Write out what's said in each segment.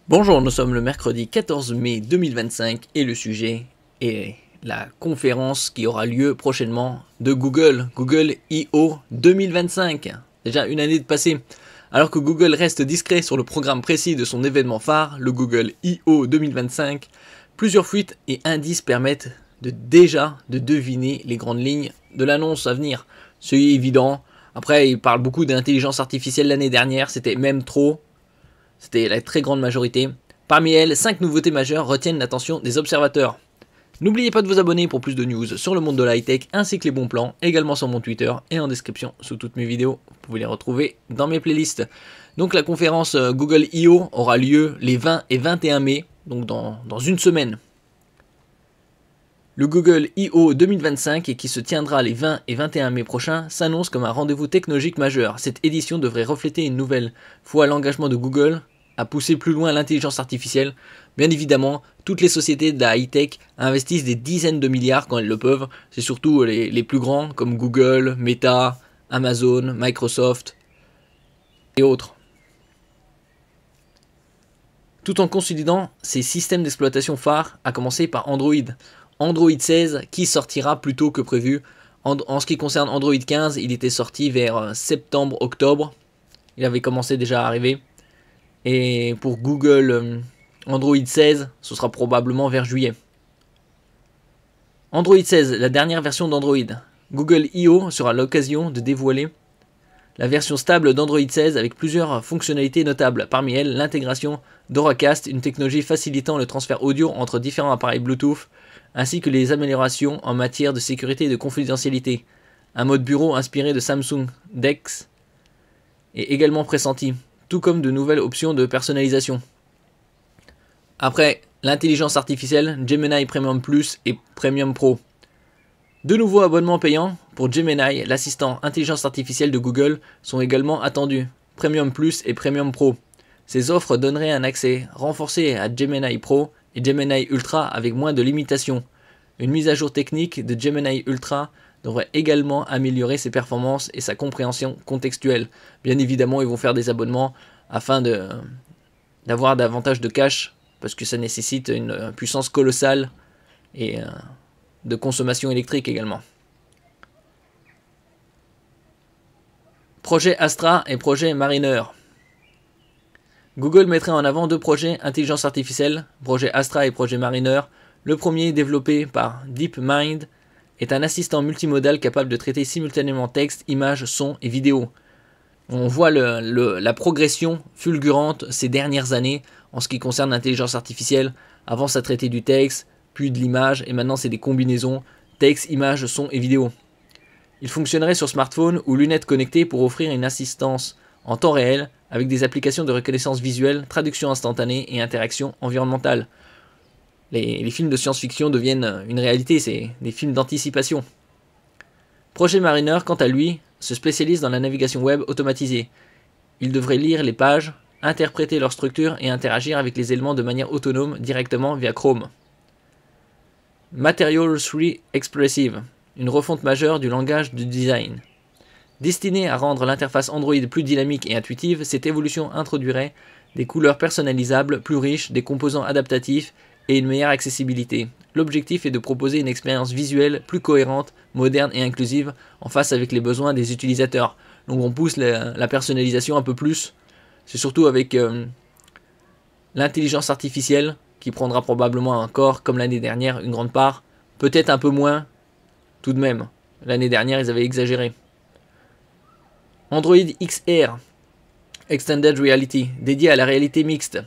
Bonjour, nous sommes le mercredi 14 mai 2025 et le sujet est la conférence qui aura lieu prochainement de Google I.O. 2025. Déjà une année de passé. Alors que Google reste discret sur le programme précis de son événement phare, le Google I.O. 2025, plusieurs fuites et indices permettent déjà de deviner les grandes lignes de l'annonce à venir. C'est évident. Après, il parle beaucoup d'intelligence artificielle l'année dernière, c'était même trop. C'était la très grande majorité. Parmi elles, 5 nouveautés majeures retiennent l'attention des observateurs. N'oubliez pas de vous abonner pour plus de news sur le monde de la high-tech ainsi que les bons plans, également sur mon Twitter et en description sous toutes mes vidéos. Vous pouvez les retrouver dans mes playlists. Donc la conférence Google I.O. aura lieu les 20 et 21 mai, donc dans une semaine. Le Google I.O. 2025, qui se tiendra les 20 et 21 mai prochains, s'annonce comme un rendez-vous technologique majeur. Cette édition devrait refléter une nouvelle fois l'engagement de Google à pousser plus loin l'intelligence artificielle. Bien évidemment, toutes les sociétés de la high-tech investissent des dizaines de milliards quand elles le peuvent. C'est surtout les plus grands comme Google, Meta, Amazon, Microsoft et autres. Tout en consolidant ces systèmes d'exploitation phares, à commencer par Android. Android 16 qui sortira plus tôt que prévu. En ce qui concerne Android 15, il était sorti vers septembre-octobre. Il avait commencé déjà à arriver. Et pour Google Android 16, ce sera probablement vers juillet. Android 16, la dernière version d'Android. Google I.O. sera l'occasion de dévoiler la version stable d'Android 16 avec plusieurs fonctionnalités notables. Parmi elles, l'intégration d'Auracast, une technologie facilitant le transfert audio entre différents appareils Bluetooth, ainsi que les améliorations en matière de sécurité et de confidentialité. Un mode bureau inspiré de Samsung Dex est également pressenti, tout comme de nouvelles options de personnalisation. Après l'intelligence artificielle, Gemini Premium Plus et Premium Pro. De nouveaux abonnements payants pour Gemini, l'assistant intelligence artificielle de Google, sont également attendus, Premium Plus et Premium Pro. Ces offres donneraient un accès renforcé à Gemini Pro et Gemini Ultra avec moins de limitations. Une mise à jour technique de Gemini Ultra devrait également améliorer ses performances et sa compréhension contextuelle. Bien évidemment, ils vont faire des abonnements afin d'avoir davantage de cache, parce que ça nécessite une puissance colossale et de consommation électrique également. Projet Astra et projet Mariner. Google mettrait en avant deux projets intelligence artificielle, projet Astra et projet Mariner. Le premier, développé par DeepMind, est un assistant multimodal capable de traiter simultanément texte, images, sons et vidéos. On voit la progression fulgurante ces dernières années en ce qui concerne l'intelligence artificielle. Avant, ça traitait du texte, puis de l'image, et maintenant c'est des combinaisons texte, image, son et vidéo. Il fonctionnerait sur smartphone ou lunettes connectées pour offrir une assistance en temps réel avec des applications de reconnaissance visuelle, traduction instantanée et interaction environnementale. Les films de science-fiction deviennent une réalité, c'est des films d'anticipation. Projet Mariner, quant à lui, se spécialise dans la navigation web automatisée. Il devrait lire les pages, interpréter leur structure et interagir avec les éléments de manière autonome directement via Chrome. Material 3 Expressive, une refonte majeure du langage du design. Destinée à rendre l'interface Android plus dynamique et intuitive, cette évolution introduirait des couleurs personnalisables plus riches, des composants adaptatifs et une meilleure accessibilité. L'objectif est de proposer une expérience visuelle plus cohérente, moderne et inclusive en face avec les besoins des utilisateurs. Donc on pousse la personnalisation un peu plus. C'est surtout avec l'intelligence artificielle qui prendra probablement encore, comme l'année dernière, une grande part. Peut-être un peu moins, tout de même. L'année dernière, ils avaient exagéré. Android XR, Extended Reality, dédié à la réalité mixte.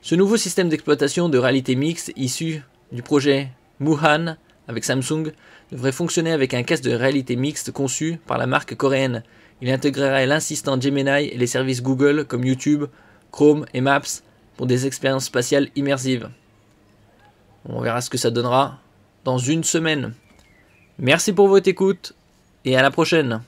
Ce nouveau système d'exploitation de réalité mixte, issu du projet Muhan avec Samsung, devrait fonctionner avec un casque de réalité mixte conçu par la marque coréenne. Il intégrerait l'assistant Gemini et les services Google comme YouTube, Chrome et Maps pour des expériences spatiales immersives. On verra ce que ça donnera dans une semaine. Merci pour votre écoute et à la prochaine.